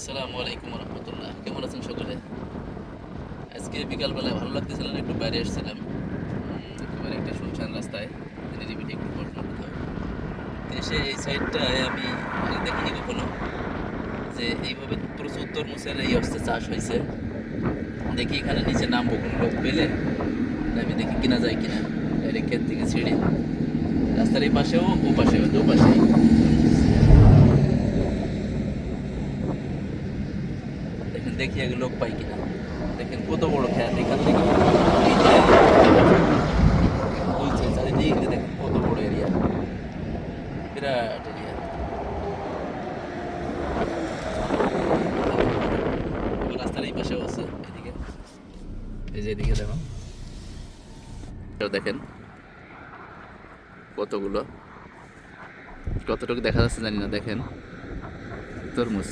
আসসালামু আলাইকুম রহমতুল্লাহ। কেমন আছেন সকলে? আজকে বিকালবেলায় ভালো লাগতেছিল না, একটু বাইরে এসেছিলাম। একেবারে একটা শুনশান রাস্তায় নিরিবিলি একটু বসলাম কোথাও। তো এসে এই সাইডটায় আমি দেখিনি কখনো যে এইভাবে প্রচুর তরমুজের এই অবস্থা চাষ হয়েছে। দেখি এখানে নিচে নামবো, কোনো লোক পেলে আমি দেখি কিনা যায় কিনা। ডাইরেক্ট ক্ষেত থেকে ছিঁড়ে রাস্তার এই পাশেও ও পাশেও দু পাশেই দেখেন, দেখি আগে লোক পাই কিনা। দেখেন কত বড় খেত, এখান থেকে বলছে চারিদিক দিয়ে দেখেন কত বড় এরিয়া, বিরাট এরিয়া। রাস্তার এই পাশেও আছে, এদিকে এই যে এদিকে দেখো, দেখেন কতগুলো, কতটুকু দেখা যাচ্ছে জানি না। দেখেন তরমুজ,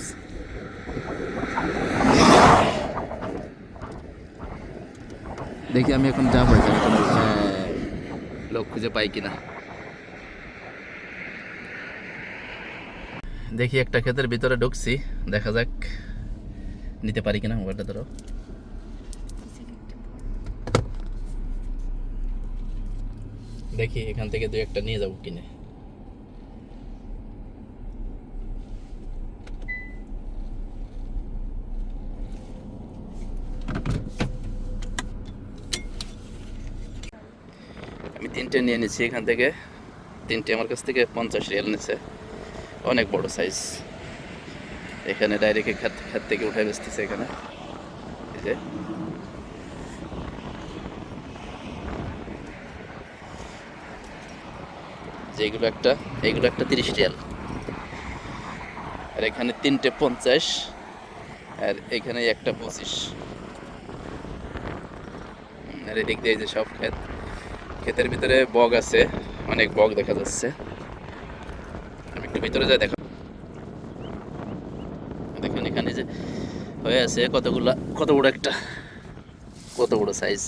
দেখি আমি এখন যাবো এখানে কোনো লোক খুঁজে পাই কিনা। দেখি একটা ক্ষেতের ভিতরে ঢুকছি, দেখা যাক নিতে পারি কিনা। মোবাইলটা ধরো, দেখি এখান থেকে দুই একটা নিয়ে যাবো কিনে। আমি তিনটে নিয়ে নিচ্ছি এখান থেকে, তিনটে আমার কাছ থেকে 50 রিয়াল নিচ্ছে, অনেক বড় সাইজ। এখানে ডাইরেক্ট খাত খাত থেকে উঠে বেচতেছে এখানে। এই যে যেগুলো একটা, এইগুলো একটা 30 রিয়াল, আর এখানে তিনটে 50, আর এখানে একটা 25। আর এদিক দিয়ে যে সব ক্ষেত, ক্ষেতের ভিতরে বগ আছে, অনেক বগ দেখা যাচ্ছে। আমি একটু ভিতরে যাই, দেখা দেখেন এখানে যে হয়ে আছে কতগুলা, কত বড় একটা, কত বড় সাইজ।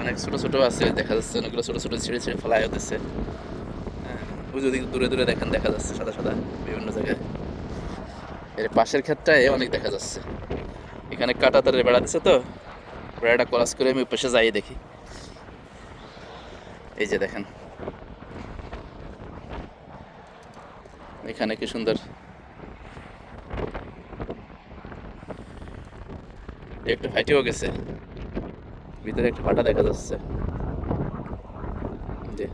অনেক ছোট ছোট আছে দেখা যাচ্ছে, অনেকগুলো ছোট ছোট ছিঁড়ে ছিঁড়ে ফেলা হতেছে। ওই যদি দূরে দূরে দেখেন দেখা যাচ্ছে সাদা সাদা বিভিন্ন জায়গায়। এর পাশের ক্ষেতটায় অনেক দেখা যাচ্ছে। এখানে কাটা তারের বেড়া দিচ্ছে, তো বেড়াটা ক্রস করে আমি পাশে যাই দেখি। এই যে দেখেন এখানে কি সুন্দর, একটু ফাইটেও গেছে, ভিতরে একটা ফাটা দেখা যাচ্ছে। যে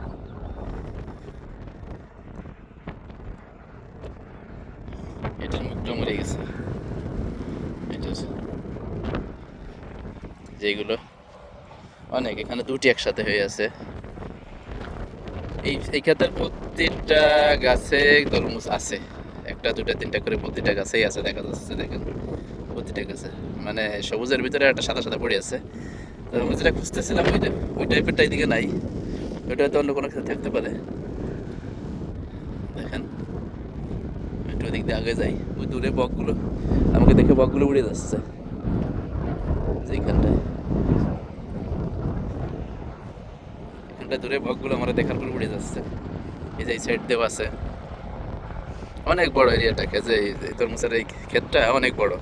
এটার মুখটা মরে গেছে, এটার যেগুলো অনেক, এখানে দুটি একসাথে হয়ে আছে। এই ক্ষেত্রে প্রত্যেকটা গাছে তরমুজ আছে, একটা দুটা তিনটা করে প্রতিটা গাছেই আছে দেখা যাচ্ছে। দেখেন প্রতিটা গাছে, মানে সবুজের ভিতরে একটা সাদা সাদা পড়ে আছে। তরমুজ যেটা খুঁজতেছিলাম ওইটা, ওই টাইপেরটা এদিকে নাই, ওইটা হয়তো অন্য কোনো ক্ষেত্রে থাকতে পারে। দেখেন একটু ওদিক দিয়ে আগে যাই, ওই দূরে বকগুলো আমাকে দেখে বকগুলো উড়ে যাচ্ছে যেখানটায়, এখানটা দূরে বকগুলো আমার দেখার পর উড়ে যাচ্ছে। এই যে এই সাইড দেওয়া আছে, অনেক বড় এরিয়াটাকে, যে এই তরমুজের এই ক্ষেতটা অনেক বড়।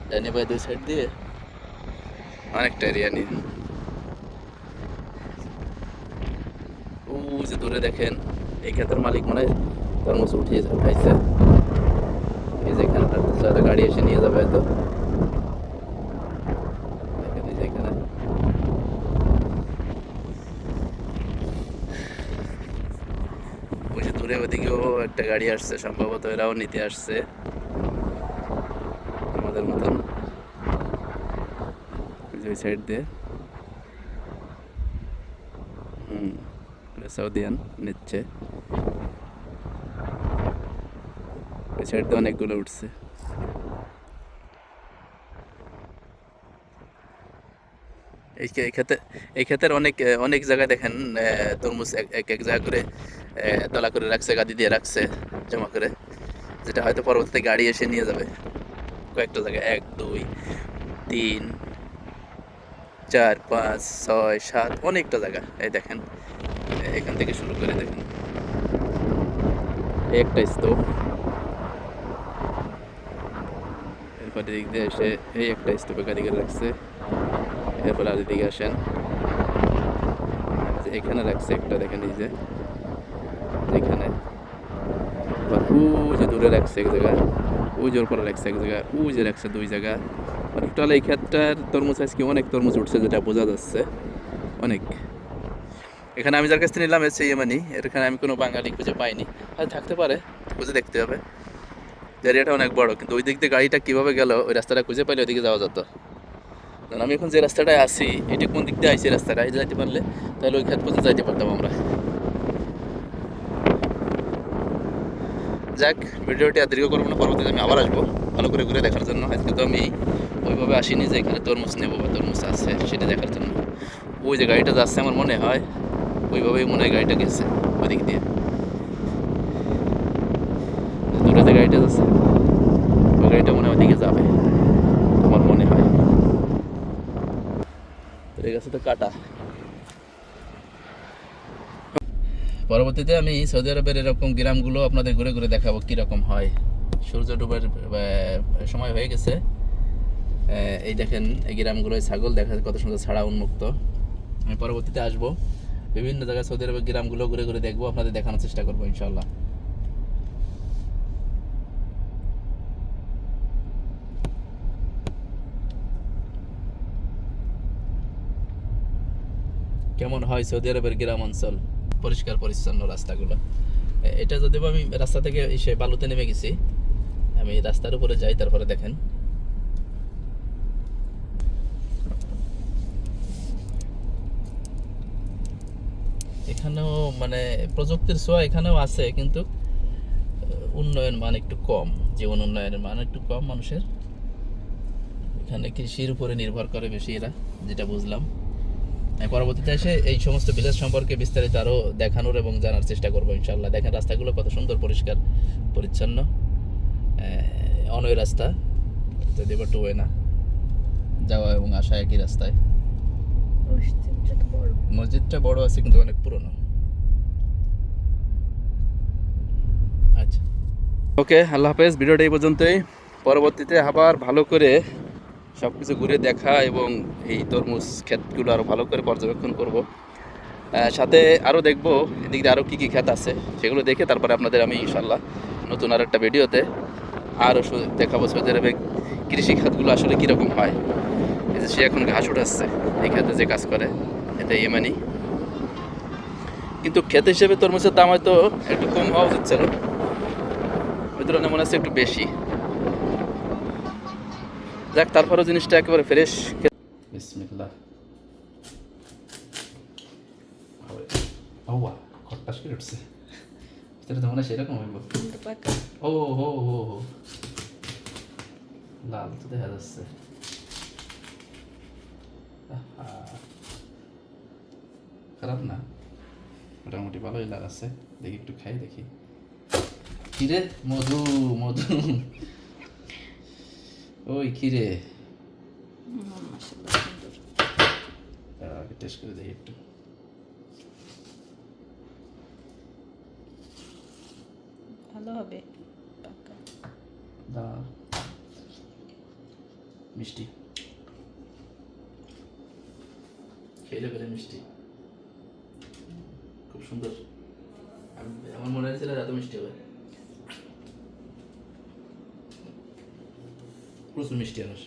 ডাইনে বাই দুই সাইড দিয়ে অনেকটা এরিয়া নিয়ে। ও যে দূরে দেখেন, এই ক্ষেতের মালিক মনে হয় তরমুজ উঠাইছে। এই যে এখানে হয়তো গাড়ি এসে নিয়ে যাবে হয়তো। দেখেন এই যে এখানে ওই যে দূরে ওদিকেও একটা গাড়ি আসছে, সম্ভবত এরাও নিতে আসছে আমাদের মতন। ওই সাইড দিয়ে সাউদিয়ান নিচ্ছে, ওই সাইড দিয়ে অনেকগুলো উঠছে। এই ক্ষেতে, এই ক্ষেতের অনেক অনেক জায়গায় দেখেন তরমুজ এক এক এক জায়গা করে তলা করে রাখছে, গাদি দিয়ে রাখছে জমা করে, যেটা হয়তো পরবর্তীতে গাড়ি এসে নিয়ে যাবে। কয়েকটা জায়গায় 1 2 3 4 5 6 7 অনেকটা জায়গা। এই দেখেন এখান থেকে শুরু করে দেখেন এই একটা স্তূপ, এরপর দিক দিয়ে এসে এই একটা স্তূপে কারিগর রাখছে। এরপর আর এদিকে আসেন, এখানে রাখছে একটা, দেখেন এই যে এখানে, আবার ওই যে দূরে রাখছে এক জায়গায়, ওই যে পরে রাখছে এক জায়গায়, ওই যে রাখছে দুই জায়গা। মানে টোটাল এই ক্ষেতটার তরমুজ আজকে অনেক তরমুজ উঠছে, যেটা বোঝা যাচ্ছে অনেক। এখানে আমি যার কাছ থেকে নিলাম হচ্ছে ইয়েমানি, এখানে আমি কোনো বাঙালি খুঁজে পাইনি, হয়তো থাকতে পারে, খুঁজে দেখতে হবে। এরিয়াটা অনেক বড়, কিন্তু ওই দিক দিয়ে গাড়িটা কীভাবে গেল, ওই রাস্তাটা খুঁজে পাইলে ওইদিকে যাওয়া যেত। কারণ আমি এখন যে রাস্তাটায় আছি, এটি কোন দিক দিয়ে আইছি রাস্তাটা, এই যাইতে পারলে তাহলে ওই ক্ষেত পর্যন্ত যাইতে পারতাম আমরা। যাক, ভিডিওটি আর দীর্ঘ করবো না, পরবর্তীতে আমি আবার আসবো ভালো করে ঘুরে দেখার জন্য। আজকে তো আমি ওইভাবে আসিনি যে এখানে তরমুজ নেবো বা তরমুজ আছে সেটা দেখার জন্য। ওই যে গাড়িটা যাচ্ছে আমার মনে হয় ওইভাবেই মনে হয় গাড়িটা গেছে ওই দিক দিয়ে, দূরে যে গাড়িটা যাচ্ছে ওই গাড়িটা মনে হয় ওইদিকে যাবে আমার মনে হয়। এই গাছে তো কাটা। পরবর্তীতে আমি সৌদি আরবের এরকম গ্রামগুলো আপনাদের ঘুরে ঘুরে দেখাবো কীরকম হয়। সূর্য ডুবার সময় হয়ে গেছে। এই দেখেন এই গ্রামগুলোয় ছাগল দেখা কত সুন্দর ছাড়া উন্মুক্ত। আমি পরবর্তীতে আসবো, বিভিন্ন জায়গায় সৌদি আরবের গ্রামগুলো ঘুরে ঘুরে দেখবো, আপনাদের দেখানোর চেষ্টা করবো ইনশাল্লাহ। কেমন হয় সৌদি আরবের গ্রাম অঞ্চল, পরিষ্কার পরিচ্ছন্ন রাস্তাগুলো। এটা যদিও আমি রাস্তা থেকে এসে বালুতে নেমে গেছি, আমি রাস্তার উপরে যাই, তারপরে দেখেন এখানেও মানে প্রযুক্তির ছোঁয়া এখানেও আছে, কিন্তু উন্নয়ন মান একটু কম, জীবন উন্নয়নের মান একটু কম মানুষের। এখানে কৃষির উপরে নির্ভর করে বেশি এরা, যেটা বুঝলাম। আমি পরবর্তীতে এসে এই সমস্ত ভিলেজ সম্পর্কে বিস্তারিত আরও দেখানোর এবং জানার চেষ্টা করবো ইনশাল্লাহ। দেখেন রাস্তাগুলো কত সুন্দর পরিষ্কার পরিচ্ছন্ন, অনয় রাস্তা, যদি বা টুয়ে না যাওয়া এবং আসা একই রাস্তায়। মসজিদটা বড় আছে কিন্তু অনেক পুরনো। আচ্ছা, ওকে, আল্লাহ হাফেজ। ভিডিওটা এই পর্যন্তই। পরবর্তীতে আবার ভালো করে সব কিছু ঘুরে দেখা এবং এই তরমুজ ক্ষেতগুলো আরও ভালো করে পর্যবেক্ষণ করব। সাথে আরও দেখবো এদিক দিয়ে আরও কী কী ক্ষেত আছে, সেগুলো দেখে তারপরে আপনাদের আমি ইনশাল্লাহ নতুন আর একটা ভিডিওতে আরও দেখাবো সৌদি আরবে কৃষি খাতগুলো আসলে কীরকম হয়। এই যে সে এখন ঘাস উঠাচ্ছে এই ক্ষেতে যে কাজ করে, এটা ইয়েমানি। কিন্তু ক্ষেত হিসেবে তরমুজের দাম হয়তো একটু কম হওয়া উচিত ছিল, ওই তুলনায় মনে হচ্ছে একটু বেশি। যাক, তারপরেও জিনিসটা একেবারে ফ্রেশ। বিসমিল্লাহ। খট্টাস করে উঠছে, ভিতরে তো মনে হয় সেরকম হইব। ও হো হো হো, লাল তো দেখা যাচ্ছে। খারাপ না, মোটামুটি ভালোই লাগাচ্ছে। দেখি একটু খাই, দেখি। কিরে মধু, মধু ওই কিরে, টেস্ট করে দেখি একটু। ভালো হবে, মিষ্টি, খেলে করে মিষ্টি, খুব সুন্দর। আমার মনে হয়েছিল এত মিষ্টি হবে, প্রচুর মিষ্টি আনাস।